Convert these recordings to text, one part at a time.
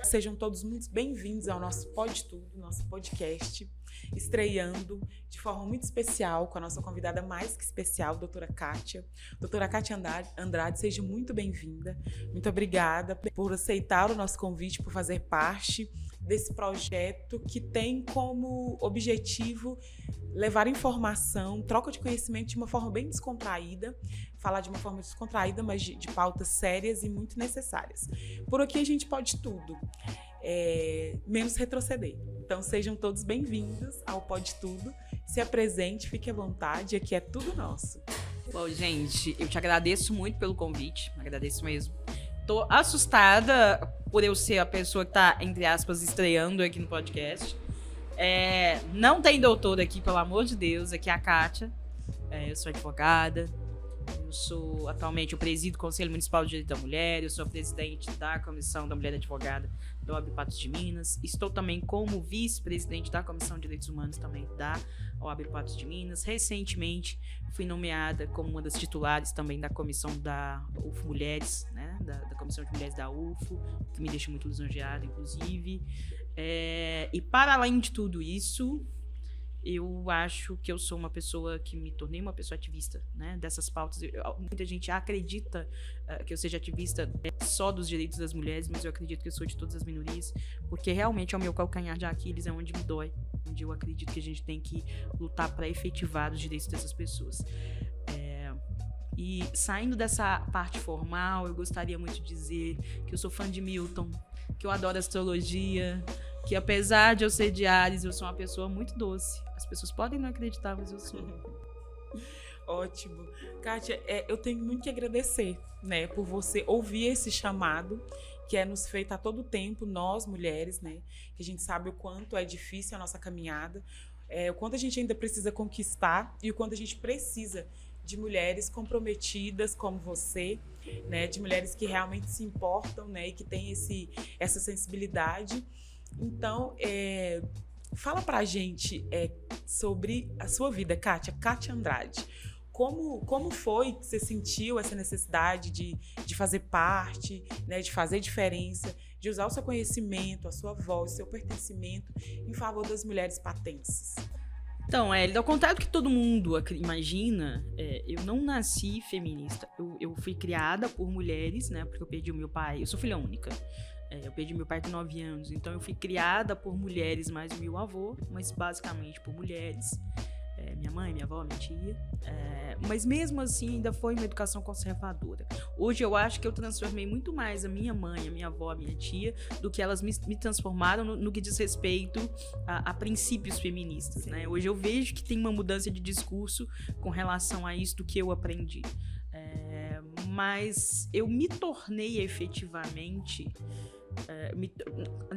Sejam todos muito bem-vindos ao nosso Pode Tudo, nosso podcast, estreando de forma muito especial com a nossa convidada mais que especial, doutora Kátia. Doutora Kátia Andrade, seja muito bem-vinda. Muito obrigada por aceitar o nosso convite, por fazer parte desse projeto que tem como objetivo levar informação, troca de conhecimento de uma forma bem descontraída, falar de uma forma descontraída, mas de pautas sérias e muito necessárias. Por aqui a gente pode tudo, menos retroceder. Então sejam todos bem-vindos ao Pode Tudo. Se apresente, fique à vontade, aqui é tudo nosso. Bom, gente, eu te agradeço muito pelo convite, agradeço mesmo. Tô assustada por eu ser a pessoa que tá, entre aspas, estreando aqui no podcast. Não tem doutor aqui, pelo amor de Deus, aqui é a Kátia. Eu sou advogada, atualmente eu presido o Conselho Municipal de Direito da Mulher, eu sou presidente da Comissão da Mulher Advogada da OAB Patos de Minas, estou também como vice-presidente da Comissão de Direitos Humanos também da OAB Patos de Minas. Recentemente fui nomeada como uma das titulares também da Comissão da UFO Mulheres, né, da Comissão de Mulheres da UFO, que me deixa muito lisonjeada, inclusive. E para além de tudo isso, eu acho que eu sou uma pessoa que me tornei uma pessoa ativista, né, dessas pautas. Muita gente acredita que eu seja ativista só dos direitos das mulheres, mas eu acredito que eu sou de todas as minorias, porque realmente é o meu calcanhar de Aquiles, é onde me dói, onde eu acredito que a gente tem que lutar para efetivar os direitos dessas pessoas. E saindo dessa parte formal, eu gostaria muito de dizer que eu sou fã de Milton, que eu adoro astrologia, que apesar de eu ser de Áries, eu sou uma pessoa muito doce. As pessoas podem não acreditar, mas eu sou. Ótimo. Kátia, eu tenho muito que agradecer, né, por você ouvir esse chamado, que é nos feito a todo tempo, nós mulheres, né, que a gente sabe o quanto é difícil a nossa caminhada, o quanto a gente ainda precisa conquistar e o quanto a gente precisa de mulheres comprometidas como você, né, de mulheres que realmente se importam, né, e que têm essa sensibilidade. Então, fala pra gente sobre a sua vida, Kátia Andrade. Como foi que você sentiu essa necessidade de fazer parte, né, de fazer diferença, de usar o seu conhecimento, a sua voz, o seu pertencimento em favor das mulheres patenses? Então, ao contrário do que todo mundo imagina, eu não nasci feminista. Eu fui criada por mulheres, né? Porque eu perdi o meu pai. Eu sou filha única. Eu perdi meu pai com 9 anos. Então, eu fui criada por mulheres, mais o meu avô, mas basicamente por mulheres. Minha mãe, minha avó, minha tia. Mas mesmo assim, ainda foi uma educação conservadora. Hoje eu acho que eu transformei muito mais a minha mãe, a minha avó, a minha tia, do que elas me transformaram no que diz respeito a princípios feministas, né? Hoje eu vejo que tem uma mudança de discurso com relação a isso do que eu aprendi. Mas eu me tornei efetivamente...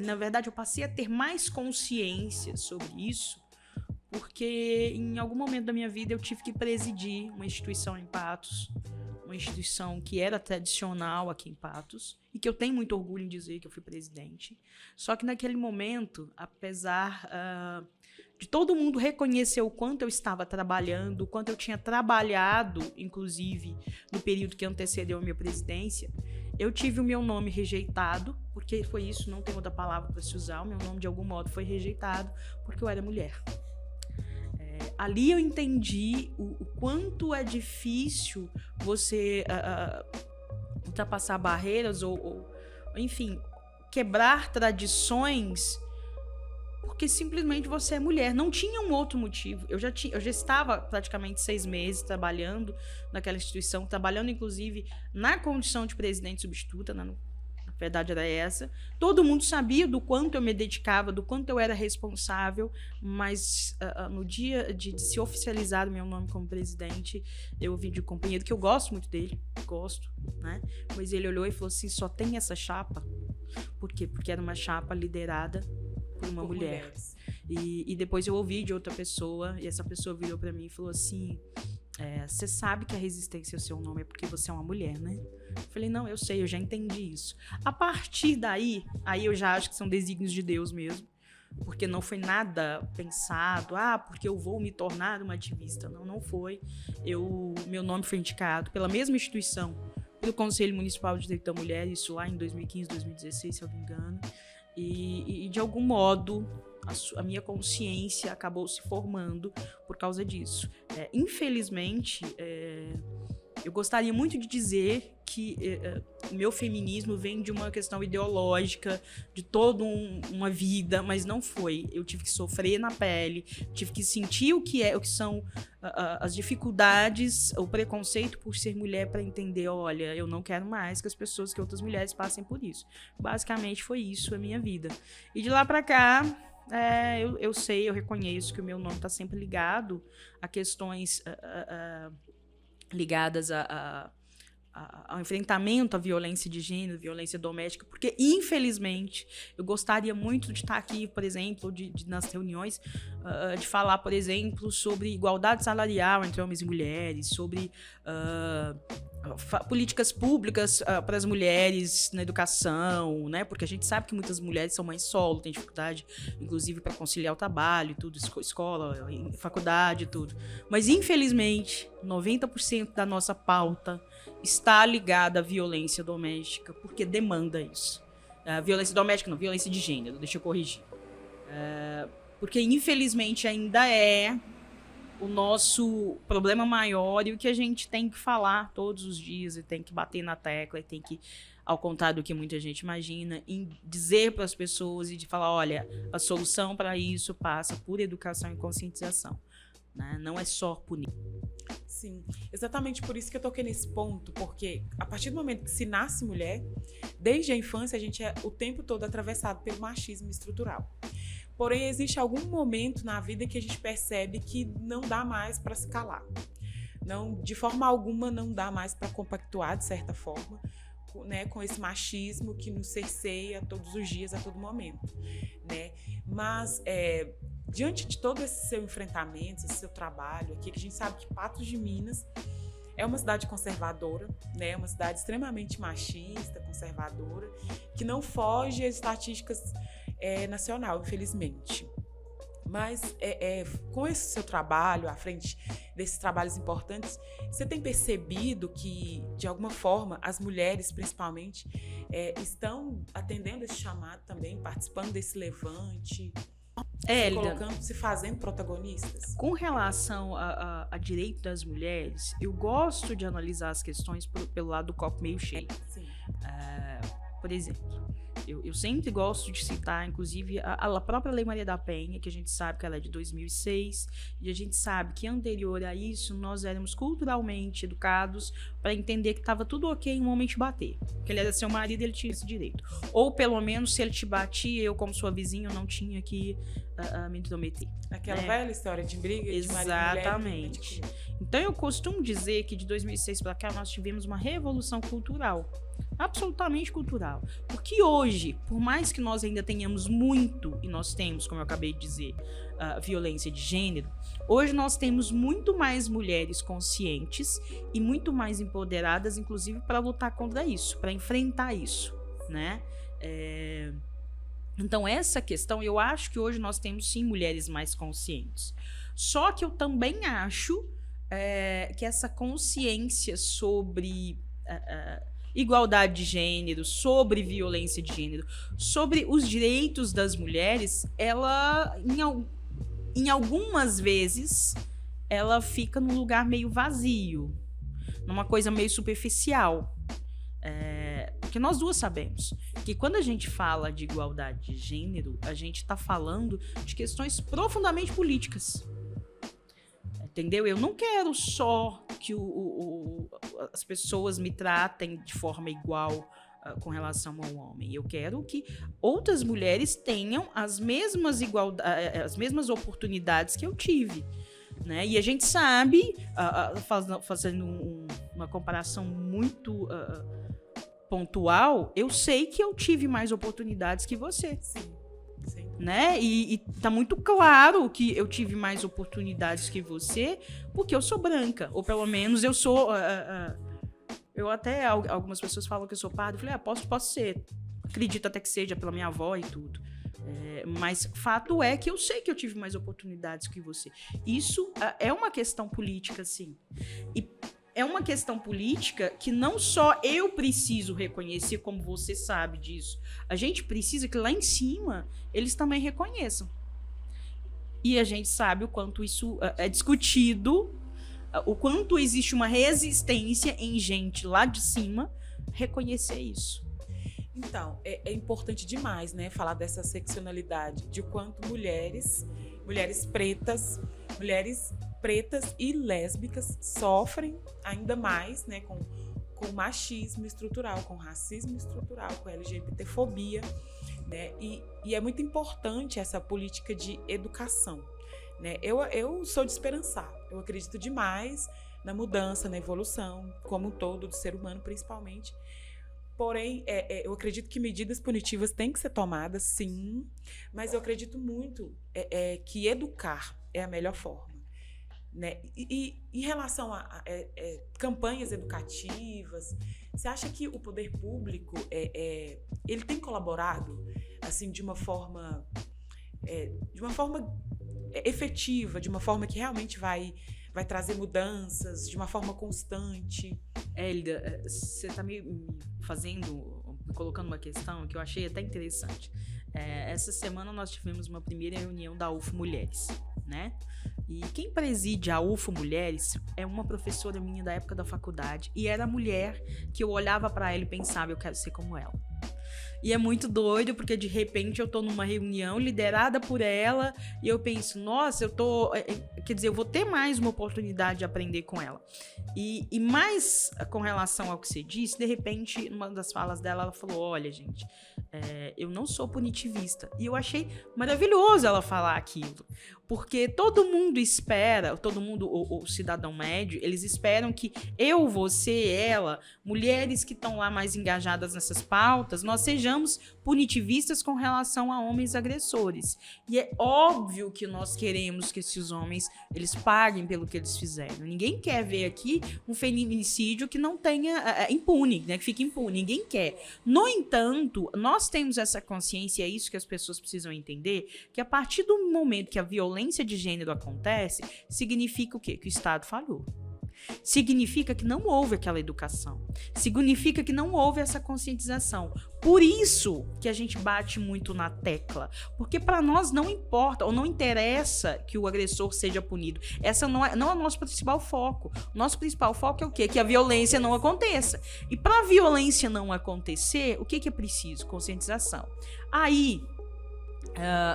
na verdade, eu passei a ter mais consciência sobre isso, porque em algum momento da minha vida eu tive que presidir uma instituição em Patos, uma instituição que era tradicional aqui em Patos, e que eu tenho muito orgulho em dizer que eu fui presidente. Só que naquele momento, apesar de todo mundo reconhecer o quanto eu estava trabalhando, o quanto eu tinha trabalhado, inclusive, no período que antecedeu a minha presidência, eu tive o meu nome rejeitado, porque foi isso, não tem outra palavra para se usar, o meu nome de algum modo foi rejeitado, porque eu era mulher. Ali eu entendi o quanto é difícil você ultrapassar barreiras ou, enfim, quebrar tradições, porque simplesmente você é mulher. Não tinha um outro motivo. Eu já estava praticamente 6 meses trabalhando naquela instituição, trabalhando inclusive na condição de presidente substituta, na verdade era essa. Todo mundo sabia do quanto eu me dedicava, do quanto eu era responsável, mas no dia de se oficializar o meu nome como presidente, eu ouvi de um companheiro que eu gosto muito dele, né? Mas ele olhou e falou assim, só tem essa chapa? Por quê? Porque era uma chapa liderada por uma mulher. E depois eu ouvi de outra pessoa, e essa pessoa virou para mim e falou assim, você sabe que a resistência ao seu nome é porque você é uma mulher, né? Eu falei, não, eu sei, eu já entendi isso. A partir daí, aí eu já acho que são desígnios de Deus mesmo, porque não foi nada pensado, porque eu vou me tornar uma ativista. Não, não foi. Meu nome foi indicado pela mesma instituição, pelo Conselho Municipal de Direito da Mulher, isso lá em 2015, 2016, se eu não me engano. E de algum modo, a minha consciência acabou se formando por causa disso. Infelizmente, eu gostaria muito de dizer que o meu feminismo vem de uma questão ideológica, de toda uma vida, mas não foi. Eu tive que sofrer na pele, tive que sentir o que são as dificuldades, o preconceito por ser mulher, para entender, olha, eu não quero mais que que outras mulheres passem por isso. Basicamente foi isso a minha vida. E de lá para cá, eu reconheço que o meu nome está sempre ligado a questões ligadas ao enfrentamento à violência de gênero, violência doméstica, porque, infelizmente, eu gostaria muito de estar aqui, por exemplo, nas reuniões, de falar, por exemplo, sobre igualdade salarial entre homens e mulheres, sobre políticas públicas para as mulheres na educação, né? Porque a gente sabe que muitas mulheres são mães solo, têm dificuldade, inclusive, para conciliar o trabalho e tudo, escola, faculdade e tudo. Mas, infelizmente, 90% da nossa pauta está ligada à violência doméstica, porque demanda isso. Violência doméstica não, violência de gênero, deixa eu corrigir. Porque, infelizmente, ainda é o nosso problema maior e o que a gente tem que falar todos os dias e tem que bater na tecla e tem que, ao contrário do que muita gente imagina, dizer para as pessoas e de falar, olha, a solução para isso passa por educação e conscientização, né? Não é só punir. Sim, exatamente por isso que eu toquei nesse ponto, porque a partir do momento que se nasce mulher, desde a infância a gente é o tempo todo atravessado pelo machismo estrutural. Porém, existe algum momento na vida que a gente percebe que não dá mais para se calar. Não, de forma alguma não dá mais para compactuar, de certa forma, né, com esse machismo que nos cerceia todos os dias, a todo momento, né? Mas, diante de todo esse seu enfrentamento, esse seu trabalho aqui, que a gente sabe que Patos de Minas é uma cidade conservadora, né? Uma cidade extremamente machista, conservadora, que não foge às estatísticas nacional, infelizmente. Mas com esse seu trabalho, à frente desses trabalhos importantes, você tem percebido que, de alguma forma, as mulheres, principalmente, estão atendendo esse chamado também, participando desse levante, se fazendo protagonistas? Com relação a direito das mulheres, eu gosto de analisar as questões pelo lado do copo meio cheio. Sim. Por exemplo, eu sempre gosto de citar, inclusive, a própria Lei Maria da Penha, que a gente sabe que ela é de 2006, e a gente sabe que anterior a isso, nós éramos culturalmente educados para entender que estava tudo ok um homem te bater, que ele era seu marido e ele tinha esse direito. Ou, pelo menos, se ele te batia, eu, como sua vizinha, eu não tinha que me intrometer. Aquela velha história de briga de Exatamente. Marido e mulher. Então, eu costumo dizer que de 2006 para cá, nós tivemos uma revolução cultural. Absolutamente cultural. Porque hoje, por mais que nós ainda tenhamos muito, e nós temos, como eu acabei de dizer, violência de gênero, hoje nós temos muito mais mulheres conscientes e muito mais empoderadas, inclusive, para lutar contra isso, para enfrentar isso, né? Então, essa questão, eu acho que hoje nós temos, sim, mulheres mais conscientes. Só que eu também acho que essa consciência sobre igualdade de gênero, sobre violência de gênero, sobre os direitos das mulheres, ela, em algumas vezes, ela fica num lugar meio vazio, numa coisa meio superficial. Porque nós duas sabemos que quando a gente fala de igualdade de gênero, a gente está falando de questões profundamente políticas. Entendeu? Eu não quero só que as pessoas me tratem de forma igual com relação ao homem. Eu quero que outras mulheres tenham as mesmas oportunidades que eu tive. Né? E a gente sabe, fazendo uma comparação muito pontual, eu sei que eu tive mais oportunidades que você. Sim. Né? E tá muito claro que eu tive mais oportunidades que você, porque eu sou branca, ou pelo menos eu sou eu até, algumas pessoas falam que eu sou parda, eu falei, posso ser, acredito até que seja pela minha avó e tudo, mas fato é que eu sei que eu tive mais oportunidades que você. Isso é uma questão política, sim, e é uma questão política que não só eu preciso reconhecer, como você sabe disso, a gente precisa que lá em cima eles também reconheçam. E a gente sabe o quanto isso é discutido, o quanto existe uma resistência em gente lá de cima reconhecer isso. Então, é importante demais, né, falar dessa seccionalidade, de quanto mulheres pretas e lésbicas sofrem ainda mais, né, com machismo estrutural, com racismo estrutural, com LGBTfobia, né, e é muito importante essa política de educação, né. Eu sou de esperançar, eu acredito demais na mudança, na evolução, como um todo, do ser humano principalmente. Porém, eu acredito que medidas punitivas têm que ser tomadas, sim, mas eu acredito muito que educar é a melhor forma, né? E em relação a campanhas educativas, você acha que o poder público ele tem colaborado assim de uma forma efetiva, de uma forma que realmente vai trazer mudanças, de uma forma constante? Hélida, você está me colocando uma questão que eu achei até interessante. Essa semana nós tivemos uma primeira reunião da UFO Mulheres, né? E quem preside a UFO Mulheres é uma professora minha da época da faculdade, e era a mulher que eu olhava para ela e pensava, eu quero ser como ela. E é muito doido, porque de repente eu tô numa reunião liderada por ela e eu penso, nossa, eu vou ter mais uma oportunidade de aprender com ela. E mais com relação ao que você disse, de repente, numa das falas dela, ela falou, olha, gente, eu não sou punitivista. E eu achei maravilhoso ela falar aquilo, porque todo mundo espera, o cidadão médio, eles esperam que eu, você, ela, mulheres que estão lá mais engajadas nessas pautas, nós sejamos punitivistas com relação a homens agressores. E é óbvio que nós queremos que esses homens, eles paguem pelo que eles fizeram. Ninguém quer ver aqui um feminicídio que não tenha impune, né, que fique impune. Ninguém quer. No entanto, nós temos essa consciência, é isso que as pessoas precisam entender, que a partir do momento que a violência de gênero acontece, significa o quê? Que o Estado falhou. Significa que não houve aquela educação. Significa que não houve essa conscientização. Por isso que a gente bate muito na tecla. Porque para nós não importa ou não interessa que o agressor seja punido. Essa não é o nosso principal foco. Nosso principal foco é o quê? Que a violência não aconteça. E para a violência não acontecer, o que é preciso? Conscientização. Aí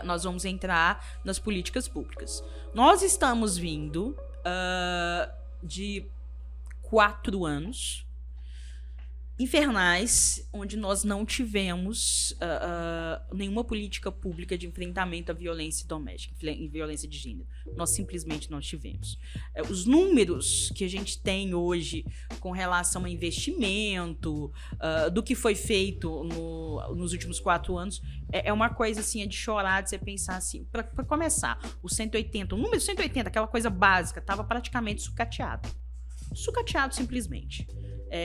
nós vamos entrar nas políticas públicas. Nós estamos vindo de 4 anos infernais, onde nós não tivemos nenhuma política pública de enfrentamento à violência doméstica e violência de gênero. Nós simplesmente não tivemos. Os números que a gente tem hoje com relação a investimento, do que foi feito nos últimos 4 anos, é uma coisa assim, é de chorar, de você pensar assim. Para começar, o número 180, aquela coisa básica, estava praticamente sucateado. Sucateado simplesmente.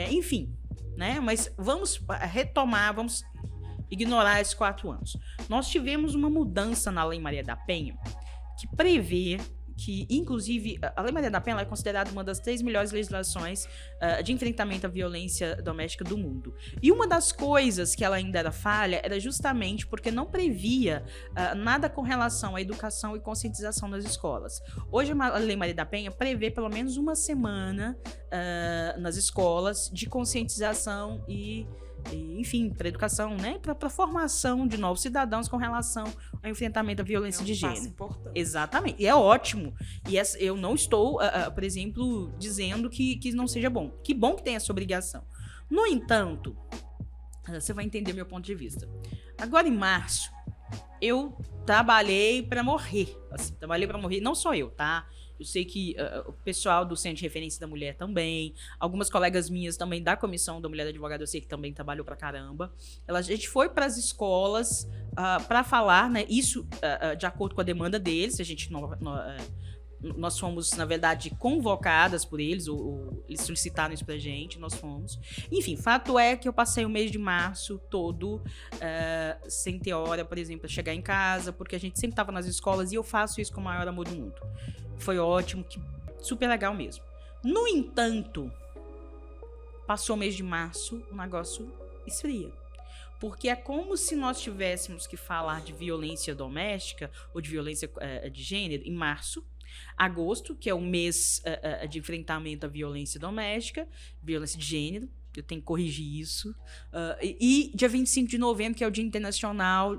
Enfim, né? Mas vamos retomar, vamos ignorar esses 4 anos. Nós tivemos uma mudança na Lei Maria da Penha que prevê que, inclusive, a Lei Maria da Penha é considerada uma das 3 melhores legislações de enfrentamento à violência doméstica do mundo. E uma das coisas que ela ainda era falha era justamente porque não previa nada com relação à educação e conscientização nas escolas. Hoje, a Lei Maria da Penha prevê pelo menos uma semana nas escolas de conscientização e enfim, para educação, né? Para formação de novos cidadãos com relação ao enfrentamento à violência de gênero. Importante. Exatamente. E é ótimo. E eu não estou, por exemplo, dizendo que não seja bom. Que bom que tem essa obrigação. No entanto, você vai entender meu ponto de vista. Agora, em março, eu trabalhei para morrer. Assim, trabalhei para morrer. Não só eu, tá? Eu sei que o pessoal do Centro de Referência da Mulher também, algumas colegas minhas também da Comissão da Mulher Advogada, eu sei que também trabalhou pra caramba. A gente foi para as escolas para falar, né, isso de acordo com a demanda deles. Nós fomos, na verdade, convocadas por eles, ou eles solicitaram isso pra gente, nós fomos. Enfim, fato é que eu passei o mês de março todo sem ter hora, por exemplo, para chegar em casa, porque a gente sempre estava nas escolas e eu faço isso com o maior amor do mundo. Foi ótimo, super legal mesmo. No entanto, passou o mês de março, o negócio esfria. Porque é como se nós tivéssemos que falar de violência doméstica ou de violência de gênero em março, agosto, que é o mês de enfrentamento à violência doméstica, violência de gênero, eu tenho que corrigir isso, e dia 25 de novembro, que é o Dia Internacional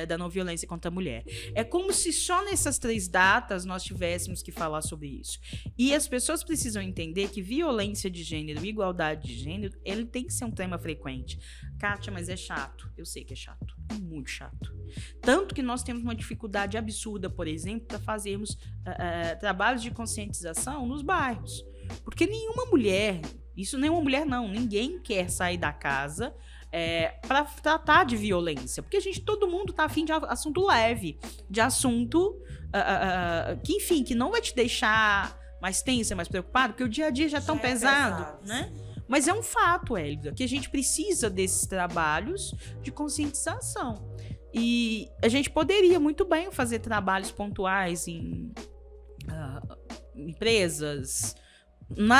da Não Violência contra a Mulher. É como se só nessas 3 datas nós tivéssemos que falar sobre isso. E as pessoas precisam entender que violência de gênero e igualdade de gênero, ele tem que ser um tema frequente. Kátia, mas é chato. Eu sei que é chato. É muito chato. Tanto que nós temos uma dificuldade absurda, por exemplo, para fazermos trabalhos de conscientização nos bairros. Porque nenhuma mulher, isso nenhuma mulher não, ninguém quer sair da casa para tratar de violência. Porque, todo mundo tá afim de assunto leve, de assunto que, enfim, que não vai te deixar mais tensa, mais preocupado, porque o dia a dia já é tão pesado, né? Mas é um fato, Hélida, que a gente precisa desses trabalhos de conscientização. E a gente poderia muito bem fazer trabalhos pontuais em empresas,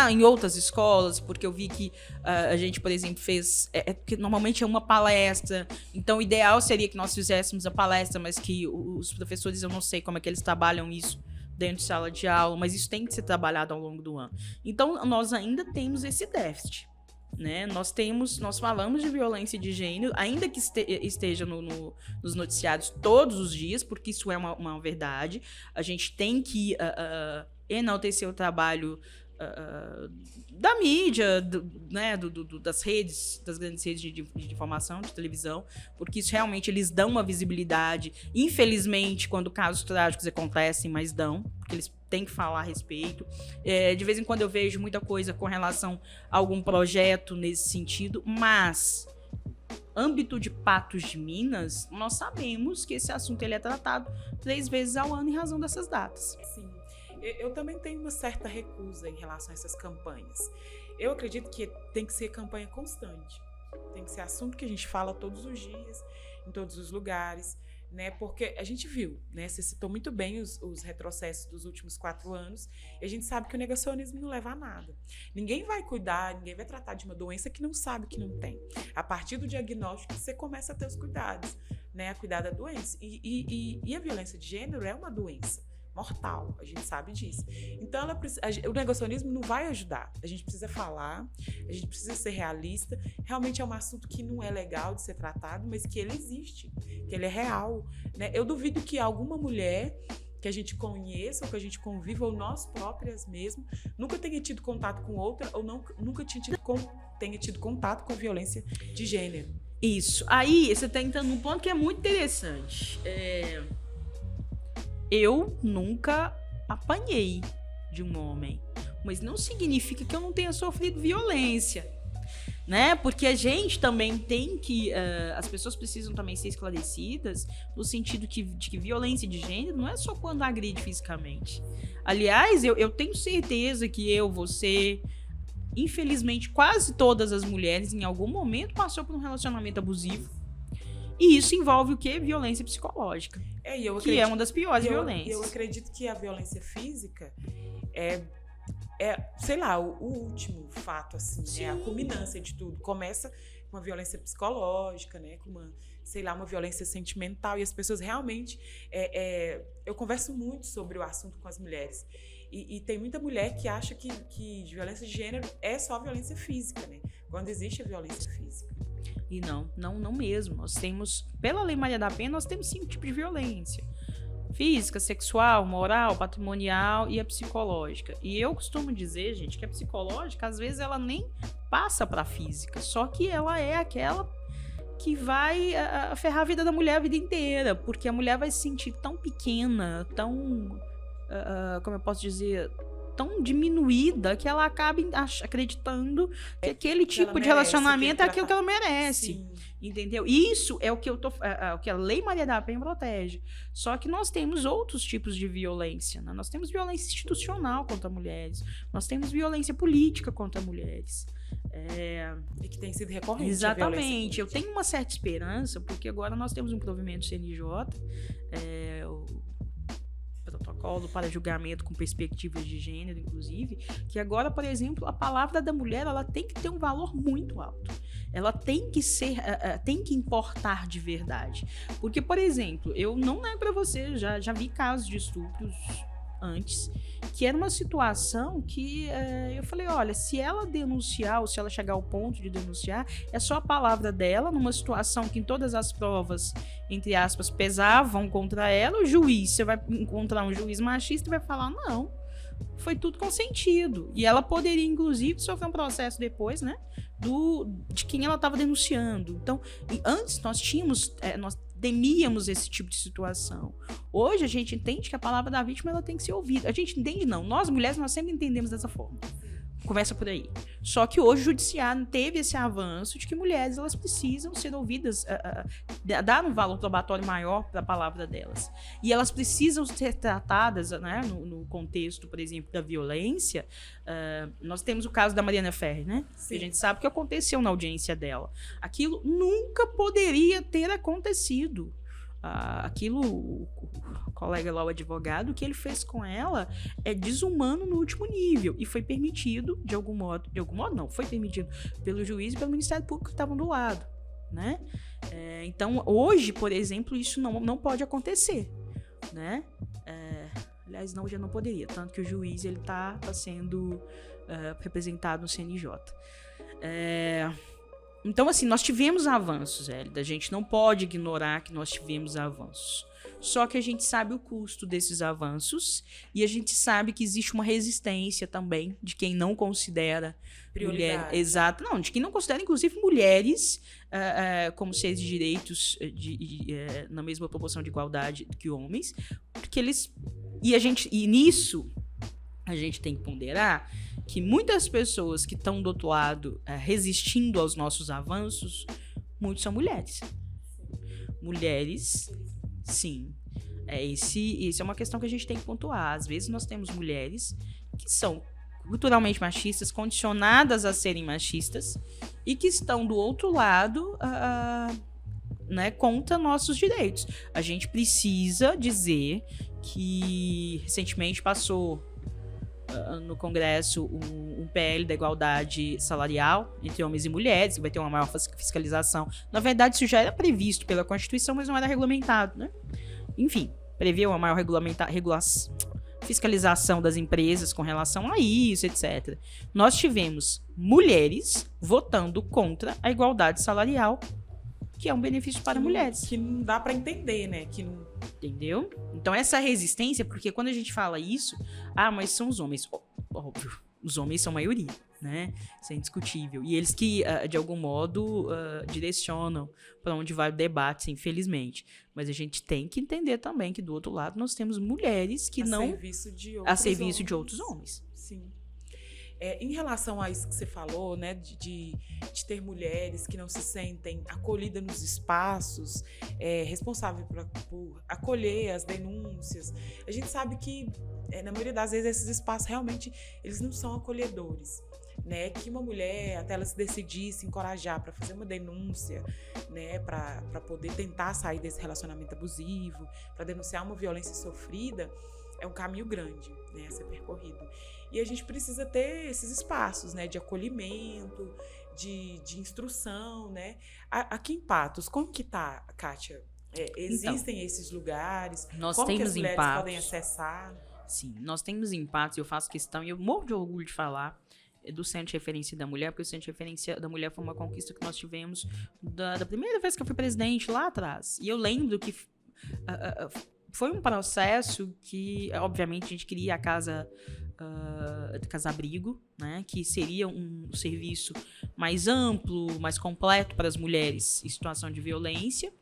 em outras escolas, porque eu vi que a gente, por exemplo, fez... porque normalmente é uma palestra, então o ideal seria que nós fizéssemos a palestra, mas que os professores, eu não sei como é que eles trabalham isso dentro de sala de aula, mas isso tem que ser trabalhado ao longo do ano. Então, nós ainda temos esse déficit, né? Nós falamos de violência de gênero, ainda que esteja nos noticiários todos os dias, porque isso é uma verdade. A gente tem que enaltecer o trabalho da mídia, né, das redes, das grandes redes de informação, de televisão, porque isso realmente eles dão uma visibilidade, infelizmente, quando casos trágicos acontecem, mas dão, porque eles têm que falar a respeito. De vez em quando eu vejo muita coisa com relação a algum projeto nesse sentido, mas âmbito de Patos de Minas, nós sabemos que esse assunto ele é tratado 3 vezes ao ano em razão dessas datas. Sim. Eu também tenho uma certa recusa em relação a essas campanhas. Eu acredito que tem que ser campanha constante. Tem que ser assunto que a gente fala todos os dias, em todos os lugares, né? Porque a gente viu, né? Você citou muito bem os retrocessos dos últimos 4 anos, e a gente sabe que o negacionismo não leva a nada. Ninguém vai cuidar, ninguém vai tratar de uma doença que não sabe que não tem. A partir do diagnóstico, você começa a ter os cuidados, né? A cuidar da doença. E a violência de gênero é uma doença mortal, a gente sabe disso. Então, o negacionismo não vai ajudar. A gente precisa falar, a gente precisa ser realista. Realmente é um assunto que não é legal de ser tratado, mas que ele existe, que ele é real, né? Eu duvido que alguma mulher que a gente conheça, ou que a gente conviva, ou nós próprias mesmo, nunca tenha tido contato com outra, ou nunca tenha tido contato com violência de gênero. Isso. Aí, você está entrando num ponto que é muito interessante. Eu nunca apanhei de um homem, mas não significa que eu não tenha sofrido violência, né? Porque a gente também tem que... as pessoas precisam também ser esclarecidas no sentido de que violência de gênero não é só quando agride fisicamente. Aliás, eu tenho certeza que você... Infelizmente, quase todas as mulheres, em algum momento, passou por um relacionamento abusivo. E isso envolve o quê? Violência psicológica. Que é uma das piores violências. Eu acredito que a violência física sei lá, o último fato, assim, né? A culminância de tudo. Começa com uma violência psicológica, né? Com uma violência sentimental. E as pessoas realmente... eu converso muito sobre o assunto com as mulheres. E tem muita mulher que acha que violência de gênero é só violência física, né? Quando existe a violência física. E não mesmo. Nós temos, pela Lei Maria da Penha, nós temos 5 tipos de violência. Física, sexual, moral, patrimonial e a psicológica. E eu costumo dizer, gente, que a psicológica, às vezes, ela nem passa para a física. Só que ela é aquela que vai ferrar a vida da mulher a vida inteira. Porque a mulher vai se sentir tão pequena, tão... como eu posso dizer... tão diminuída que ela acaba acreditando que aquele tipo de relacionamento é aquilo que ela merece. Sim. Entendeu? Isso é o que o que a Lei Maria da Penha protege. Só que nós temos outros tipos de violência, né? Nós temos violência institucional contra mulheres. Nós temos violência política contra mulheres. E que tem sido recorrente. Exatamente. Eu tenho uma certa esperança, porque agora nós temos um provimento CNJ, protocolo para julgamento com perspectivas de gênero, inclusive, que agora, por exemplo, a palavra da mulher ela tem que ter um valor muito alto. Ela tem que ser, tem que importar de verdade. Porque, por exemplo, eu não lembro pra você, já vi casos de estupros antes, que era uma situação que eu falei, olha, se ela denunciar ou se ela chegar ao ponto de denunciar, é só a palavra dela, numa situação que em todas as provas, entre aspas, pesavam contra ela, o juiz, você vai encontrar um juiz machista e vai falar, não, foi tudo consentido. E ela poderia, inclusive, sofrer um processo depois, né, de quem ela estava denunciando. Então, antes nós temíamos esse tipo de situação. Hoje a gente entende que a palavra da vítima ela tem que ser ouvida. A gente entende não. Nós mulheres nós sempre entendemos dessa forma. Começa por aí. Só que hoje o judiciário teve esse avanço de que mulheres elas precisam ser ouvidas, dar um valor probatório maior para a palavra delas. E elas precisam ser tratadas, né, no contexto, por exemplo, da violência. Nós temos o caso da Mariana Ferrer, né? Que a gente sabe o que aconteceu na audiência dela. Aquilo nunca poderia ter acontecido. Aquilo, o colega lá, o advogado, o que ele fez com ela é desumano no último nível e foi permitido, de algum modo não, foi permitido pelo juiz e pelo Ministério Público que estavam do lado, né? Então, hoje, por exemplo, isso não pode acontecer, né? Aliás, já não poderia, tanto que o juiz ele tá sendo representado no CNJ. Então, assim, nós tivemos avanços, Hélida. A gente não pode ignorar que nós tivemos avanços. Só que a gente sabe o custo desses avanços e a gente sabe que existe uma resistência também de quem não considera mulher, exato, não, de quem não considera, inclusive, mulheres como seres de direitos na mesma proporção de igualdade que homens, porque eles e nisso a gente tem que ponderar que muitas pessoas que estão do outro lado resistindo aos nossos avanços, muitos são mulheres. Mulheres, sim. Isso é uma questão que a gente tem que pontuar. Às vezes nós temos mulheres que são culturalmente machistas, condicionadas a serem machistas, e que estão do outro lado né, contra nossos direitos. A gente precisa dizer que recentemente passou no Congresso um PL da igualdade salarial entre homens e mulheres, que vai ter uma maior fiscalização. Na verdade, isso já era previsto pela Constituição, mas não era regulamentado, né? Enfim, prevê uma maior fiscalização das empresas com relação a isso, etc. Nós tivemos mulheres votando contra a igualdade salarial, que é um benefício para mulheres. Que não dá para entender, né? Entendeu? Então, essa resistência, porque quando a gente fala isso, mas são os homens. Óbvio, os homens são maioria, né? Isso é indiscutível. E eles que, de algum modo, direcionam para onde vai o debate, infelizmente. Mas a gente tem que entender também que, do outro lado, nós temos mulheres que a serviço de outros homens. Sim. Em relação a isso que você falou, né, de ter mulheres que não se sentem acolhidas nos espaços, responsáveis por acolher as denúncias, a gente sabe que, na maioria das vezes, esses espaços realmente eles não são acolhedores. Né, que uma mulher, até ela se decidir, se encorajar para fazer uma denúncia, né, para poder tentar sair desse relacionamento abusivo, para denunciar uma violência sofrida, é um caminho grande, né, a ser percorrido. E a gente precisa ter esses espaços, né, de acolhimento, de instrução, né? Aqui em Patos, como que tá, Kátia? Existem esses lugares? Como que as mulheres podem acessar? Sim, nós temos em Patos, eu faço questão, e eu morro de orgulho de falar do Centro de Referência da Mulher, porque o Centro de Referência da Mulher foi uma conquista que nós tivemos da primeira vez que eu fui presidente, lá atrás. E eu lembro que foi um processo que, obviamente, a gente queria a casa-abrigo, né, que seria um serviço mais amplo, mais completo para as mulheres em situação de violência.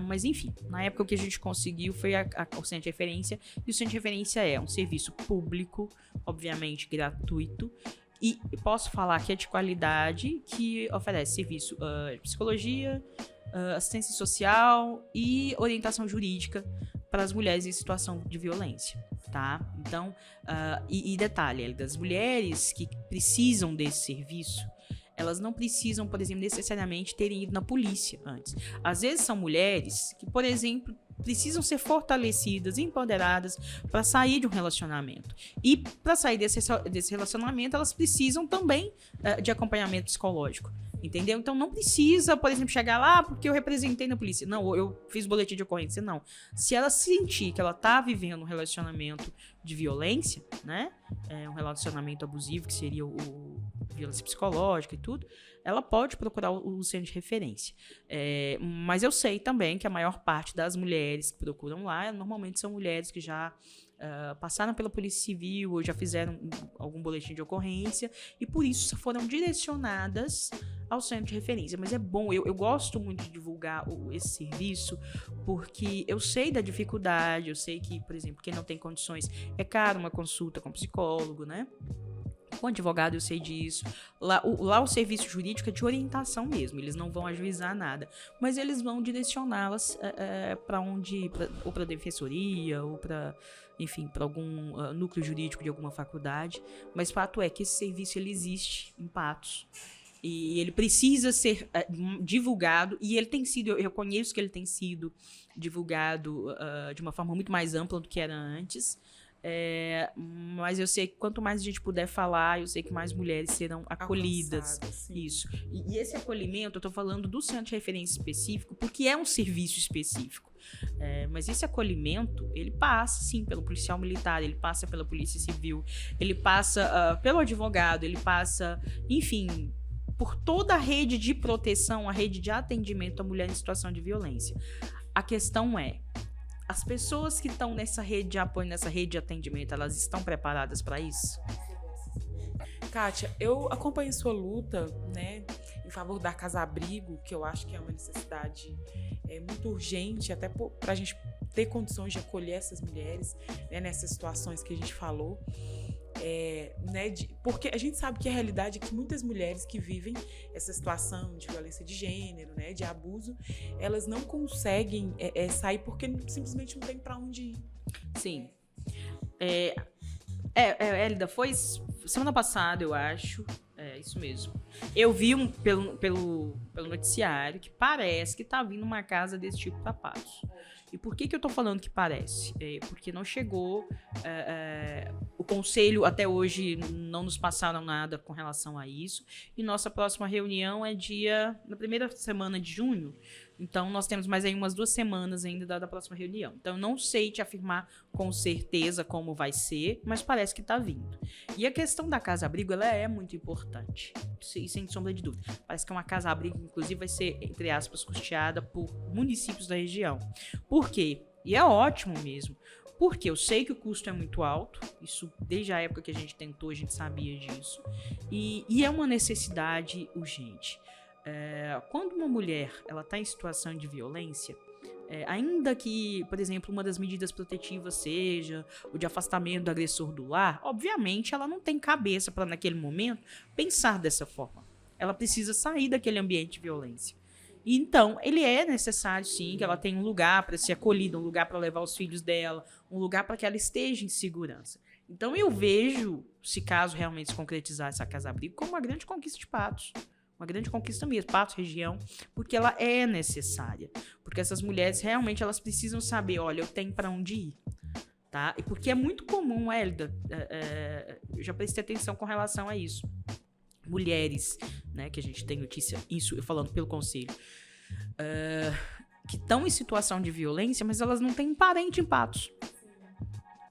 Mas, enfim, na época o que a gente conseguiu foi o Centro de Referência, e o Centro de Referência é um serviço público, obviamente gratuito, e posso falar que é de qualidade, que oferece serviço de psicologia, assistência social e orientação jurídica para as mulheres em situação de violência, tá? Então, e detalhe, das mulheres que precisam desse serviço, elas não precisam, por exemplo, necessariamente terem ido na polícia antes. Às vezes são mulheres que, por exemplo, precisam ser fortalecidas, empoderadas para sair de um relacionamento. E para sair desse relacionamento, elas precisam também de acompanhamento psicológico. Entendeu? Então não precisa, por exemplo, chegar lá porque eu representei na polícia. Não, eu fiz boletim de ocorrência. Não. Se ela sentir que ela tá vivendo um relacionamento de violência, né? Um relacionamento abusivo, que seria o violência psicológica e tudo, ela pode procurar o centro de referência. Mas eu sei também que a maior parte das mulheres que procuram lá, normalmente são mulheres que já passaram pela Polícia Civil ou já fizeram algum boletim de ocorrência e por isso foram direcionadas ao centro de referência. Mas é bom, eu gosto muito de divulgar esse serviço porque eu sei da dificuldade, eu sei que, por exemplo, quem não tem condições, é caro uma consulta com psicólogo, né? Com advogado eu sei disso. Lá o serviço jurídico é de orientação mesmo. Eles não vão ajuizar nada. Mas eles vão direcioná-las para onde... ou para a defensoria, ou para... enfim, para algum núcleo jurídico de alguma faculdade. Mas fato é que esse serviço ele existe em Patos. E ele precisa ser divulgado. E ele tem sido... eu reconheço que ele tem sido divulgado de uma forma muito mais ampla do que era antes. Mas eu sei que quanto mais a gente puder falar, eu sei que mais mulheres serão acolhidas. Isso. E esse acolhimento, eu tô falando do centro de referência específico, porque é um serviço específico. Mas esse acolhimento, ele passa, sim, pelo policial militar, ele passa pela polícia civil, ele passa pelo advogado, ele passa, enfim, por toda a rede de proteção, a rede de atendimento à mulher em situação de violência. A questão é, as pessoas que estão nessa rede de apoio, nessa rede de atendimento, elas estão preparadas para isso? Kátia, eu acompanho sua luta, né, em favor da casa-abrigo, que eu acho que é uma necessidade muito urgente, até para a gente ter condições de acolher essas mulheres, né, nessas situações que a gente falou. Porque a gente sabe que a realidade é que muitas mulheres que vivem essa situação de violência de gênero, né, de abuso, elas não conseguem sair porque simplesmente não tem para onde ir. Sim. Hélida, foi semana passada, eu acho. Isso mesmo. Eu vi pelo noticiário que parece que tá vindo uma casa desse tipo para Patos. E por que eu tô falando que parece? Porque não chegou... o conselho, até hoje, não nos passaram nada com relação a isso. E nossa próxima reunião é na primeira semana de junho. Então, nós temos mais aí umas 2 semanas ainda da próxima reunião. Então, eu não sei te afirmar com certeza como vai ser, mas parece que tá vindo. E a questão da casa-abrigo, ela é muito importante. Sem sombra de dúvida. Parece que é uma casa-abrigo, inclusive, vai ser, entre aspas, custeada por municípios da região. Por quê? E é ótimo mesmo. Porque eu sei que o custo é muito alto, isso desde a época que a gente tentou, a gente sabia disso, e é uma necessidade urgente. Quando uma mulher está em situação de violência, ainda que, por exemplo, uma das medidas protetivas seja o de afastamento do agressor do lar, obviamente ela não tem cabeça para, naquele momento, pensar dessa forma. Ela precisa sair daquele ambiente de violência. Então, ele é necessário, sim, que ela tenha um lugar para ser acolhida, um lugar para levar os filhos dela, um lugar para que ela esteja em segurança. Então, eu vejo, se caso realmente se concretizar essa casa-abrigo, como uma grande conquista de Patos. Uma grande conquista mesmo, Patos, região, porque ela é necessária. Porque essas mulheres, realmente, elas precisam saber, olha, eu tenho para onde ir. Tá? E porque é muito comum, Hélida, eu já prestei atenção com relação a isso. Mulheres, né, que a gente tem notícia, isso falando pelo conselho, que estão em situação de violência, mas elas não têm parente em Patos.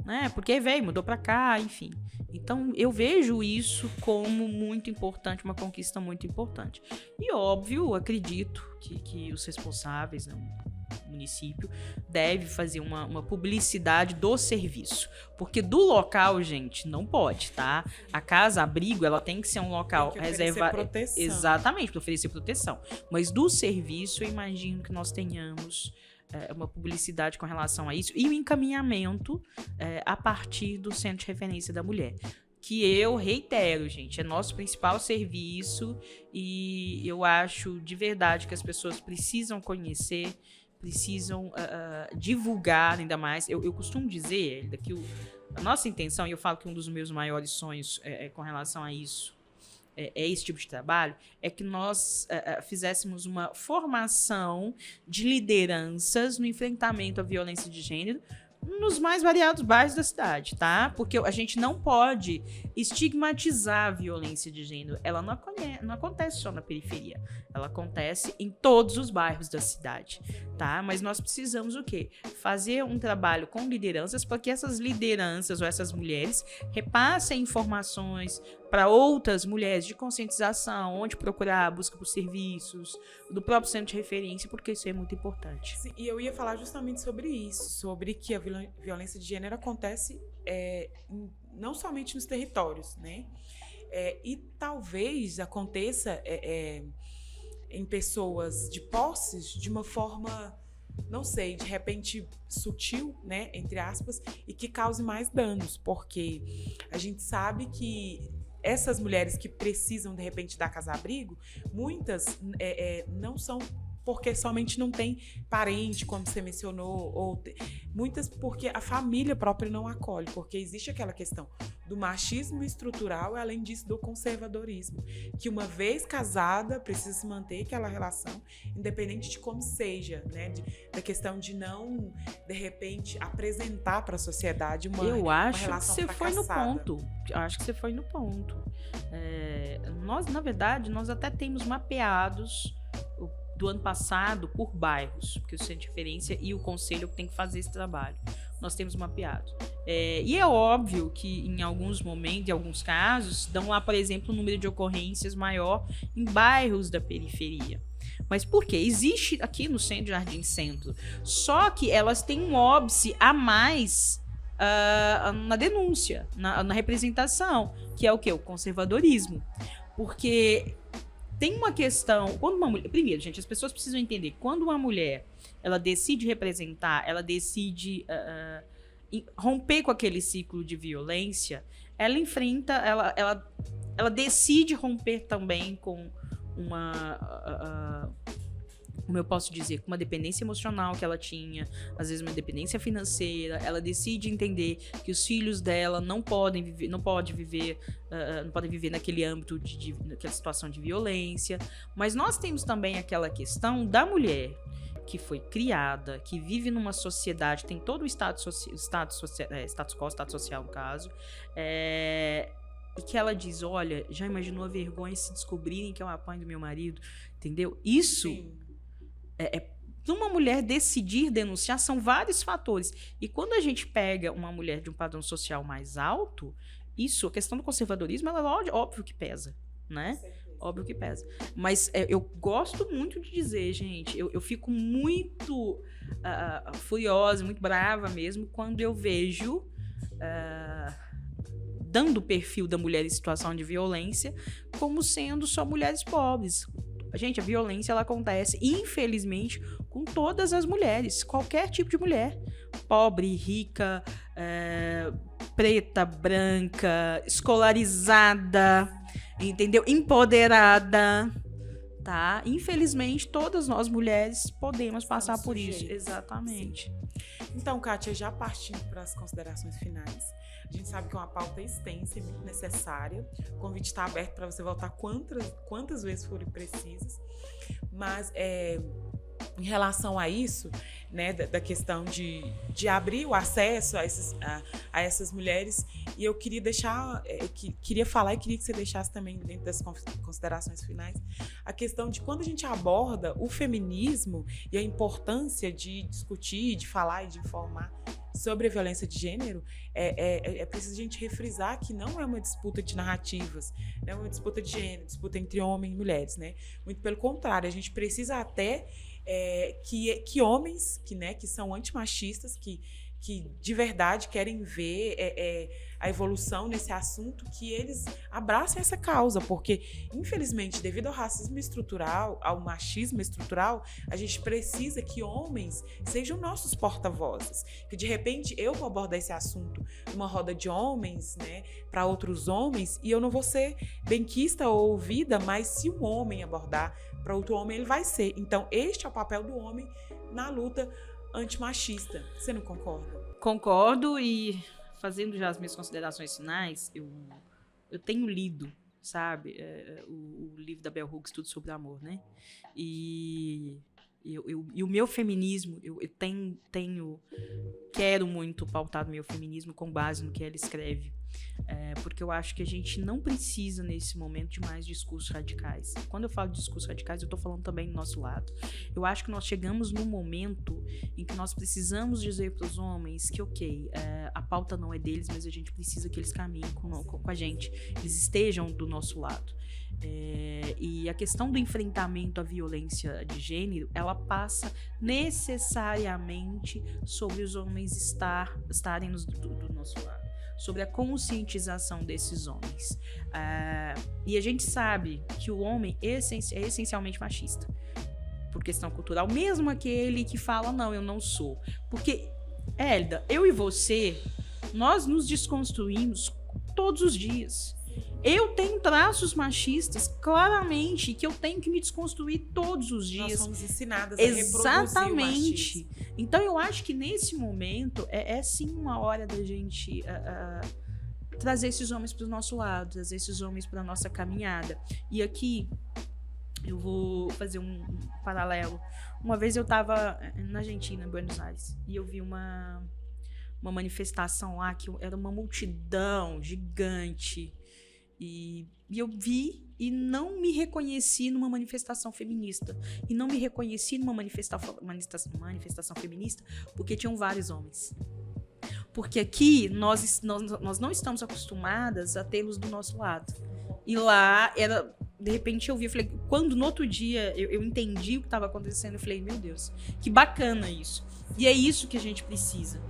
Né? Porque veio, mudou pra cá, enfim. Então, eu vejo isso como muito importante, uma conquista muito importante. E, óbvio, acredito que os responsáveis, né, o município, deve fazer uma publicidade do serviço. Porque do local, gente, não pode, tá? A casa-abrigo, ela tem que ser um local reservado. Proteção. Exatamente, para oferecer proteção. Mas do serviço, eu imagino que nós tenhamos uma publicidade com relação a isso e o encaminhamento a partir do Centro de Referência da Mulher. Que eu reitero, gente, é nosso principal serviço e eu acho de verdade que as pessoas precisam conhecer, precisam divulgar ainda mais. Eu costumo dizer que a nossa intenção, e eu falo que um dos meus maiores sonhos com relação a isso, esse tipo de trabalho, é que nós fizéssemos uma formação de lideranças no enfrentamento à violência de gênero nos mais variados bairros da cidade, tá? Porque a gente não pode estigmatizar a violência de gênero. Ela não acontece só na periferia. Ela acontece em todos os bairros da cidade, tá? Mas nós precisamos o quê? Fazer um trabalho com lideranças para que essas lideranças ou essas mulheres repassem informações para outras mulheres de conscientização, onde procurar a busca por serviços, do próprio centro de referência, porque isso é muito importante. Sim, e eu ia falar justamente sobre isso, sobre que a violência de gênero acontece não somente nos territórios, né? E talvez aconteça em pessoas de posses de uma forma, não sei, de repente sutil, né, entre aspas, e que cause mais danos, porque a gente sabe que essas mulheres que precisam, de repente, da casa-abrigo, muitas não são porque somente não tem parente, como você mencionou, ou muitas porque a família própria não acolhe, porque existe aquela questão do machismo estrutural e, além disso, do conservadorismo, que uma vez casada precisa se manter aquela relação, independente de como seja, né? Da questão de não, de repente, apresentar para a sociedade uma relação fracassada. Eu acho que você foi no ponto. Acho que você foi no ponto. Nós, na verdade, nós até temos mapeados do ano passado por bairros, porque o Centro de Referência e o Conselho tem que fazer esse trabalho. Nós temos mapeado. E é óbvio que em alguns momentos, em alguns casos, dão lá, por exemplo, um número de ocorrências maior em bairros da periferia. Mas por quê? Existe aqui no Centro Jardim Centro. Só que elas têm um óbice a mais na denúncia, na representação, que é o quê? O conservadorismo. Porque tem uma questão, quando uma mulher, primeiro, gente, as pessoas precisam entender, quando uma mulher, ela decide representar, ela decide romper com aquele ciclo de violência, ela enfrenta, ela decide romper também com como eu posso dizer, com uma dependência emocional que ela tinha, às vezes uma dependência financeira, ela decide entender que os filhos dela não podem viver naquele âmbito naquela situação de violência. Mas nós temos também aquela questão da mulher que foi criada, que vive numa sociedade, tem todo o status quo, status social no caso, e que ela diz, olha, já imaginou a vergonha se descobrirem que eu apanho do meu marido, entendeu? Isso para uma mulher decidir denunciar, são vários fatores. E quando a gente pega uma mulher de um padrão social mais alto, a questão do conservadorismo, ela óbvio que pesa, né? Óbvio que pesa. Mas eu gosto muito de dizer, gente, eu fico muito furiosa, muito brava mesmo, quando eu vejo dando o perfil da mulher em situação de violência como sendo só mulheres pobres. Gente, a violência, ela acontece, infelizmente, com todas as mulheres, qualquer tipo de mulher. Pobre, rica, preta, branca, escolarizada, entendeu? Empoderada, tá? Infelizmente, todas nós mulheres podemos passar por isso. Exatamente. Sim. Então, Kátia, já partindo para as considerações finais, a gente sabe que é uma pauta extensa e muito necessária. O convite está aberto para você voltar quantas vezes forem precisas. Mas em relação a isso, né, da questão de abrir o acesso a essas mulheres, e eu queria queria falar e queria que você deixasse também dentro das considerações finais a questão de quando a gente aborda o feminismo e a importância de discutir, de falar e de informar sobre a violência de gênero, é preciso a gente refrisar que não é uma disputa de narrativas, não é uma disputa de gênero, disputa entre homens e mulheres, né? Muito pelo contrário, a gente precisa até que homens que são antimachistas, que de verdade querem ver a evolução nesse assunto, que eles abracem essa causa, porque, infelizmente, devido ao racismo estrutural, ao machismo estrutural, a gente precisa que homens sejam nossos porta-vozes, que de repente eu vou abordar esse assunto numa roda de homens, né, para outros homens, e eu não vou ser benquista ou ouvida, mas se um homem abordar para outro homem, ele vai ser. Então, este é o papel do homem na luta antimachista. Você não concorda? Concordo, e fazendo já as minhas considerações finais, eu tenho lido, sabe? O livro da Bell Hooks, Tudo sobre Amor, né? E o meu feminismo, eu quero muito pautar o meu feminismo com base no que ela escreve. Porque eu acho que a gente não precisa, nesse momento, de mais discursos radicais. Quando eu falo de discursos radicais, eu estou falando também do nosso lado. Eu acho que nós chegamos num momento em que nós precisamos dizer para os homens que, ok, a pauta não é deles, mas a gente precisa que eles caminhem com a gente, eles estejam do nosso lado. E a questão do enfrentamento à violência de gênero, ela passa necessariamente sobre os homens estarem do nosso lado, sobre a conscientização desses homens. E a gente sabe que o homem é essencialmente machista, por questão cultural, mesmo aquele que fala, não, eu não sou. Porque, Hélida, eu e você, nós nos desconstruímos todos os dias. Eu tenho traços machistas, claramente, que eu tenho que me desconstruir todos os dias. Nós somos ensinadas a reproduzir o machismo. Então, eu acho que nesse momento, é sim uma hora da gente trazer esses homens para o nosso lado, trazer esses homens para a nossa caminhada. E aqui, eu vou fazer um paralelo. Uma vez eu estava na Argentina, em Buenos Aires, e eu vi uma manifestação lá, que era uma multidão gigante. E eu vi e não me reconheci numa manifestação feminista. E não me reconheci numa manifestação feminista porque tinham vários homens. Porque aqui nós não estamos acostumadas a tê-los do nosso lado. E lá, de repente eu vi, eu falei, quando no outro dia eu entendi o que estava acontecendo, eu falei, meu Deus, que bacana isso. E é isso que a gente precisa.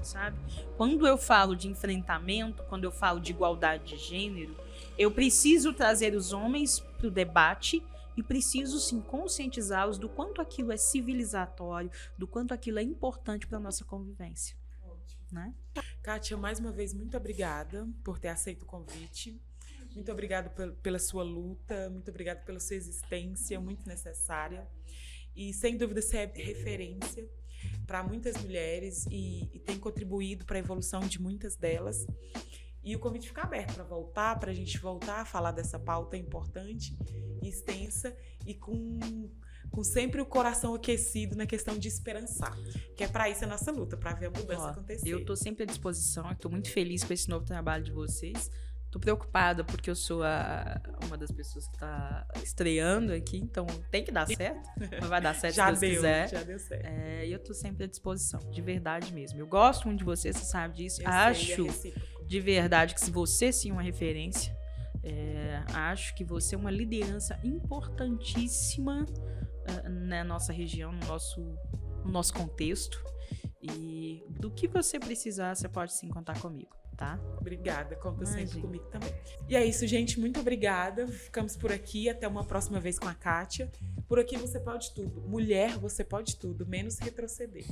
Sabe? Quando eu falo de enfrentamento, quando eu falo de igualdade de gênero, eu preciso trazer os homens para o debate e preciso sim conscientizá-los do quanto aquilo é civilizatório, do quanto aquilo é importante para a nossa convivência. Ótimo. Né? Kátia, mais uma vez, muito obrigada por ter aceito o convite. Muito obrigada pela sua luta, muito obrigada pela sua existência, muito necessária. E sem dúvida você é referência para muitas mulheres e tem contribuído para a evolução de muitas delas. E o convite fica aberto para a gente voltar a falar dessa pauta importante e extensa e com sempre o coração aquecido na questão de esperançar, que é para isso a nossa luta, para ver a mudança acontecer. Eu estou sempre à disposição, estou muito feliz com esse novo trabalho de vocês. Tô preocupada porque eu sou uma das pessoas que tá estreando aqui, então tem que dar certo. Mas vai dar certo se Deus quiser. Já deu certo. E eu tô sempre à disposição, de verdade mesmo. Eu gosto muito de você sabe disso. Acho de verdade que se você sim é uma referência, acho que você é uma liderança importantíssima na nossa região, no nosso contexto. E do que você precisar, você pode sim contar comigo. Tá? Obrigada, conta sempre comigo também. E é isso, gente, muito obrigada. Ficamos por aqui, até uma próxima vez com a Kátia. Por aqui você pode tudo. Mulher, você pode tudo, menos retroceder.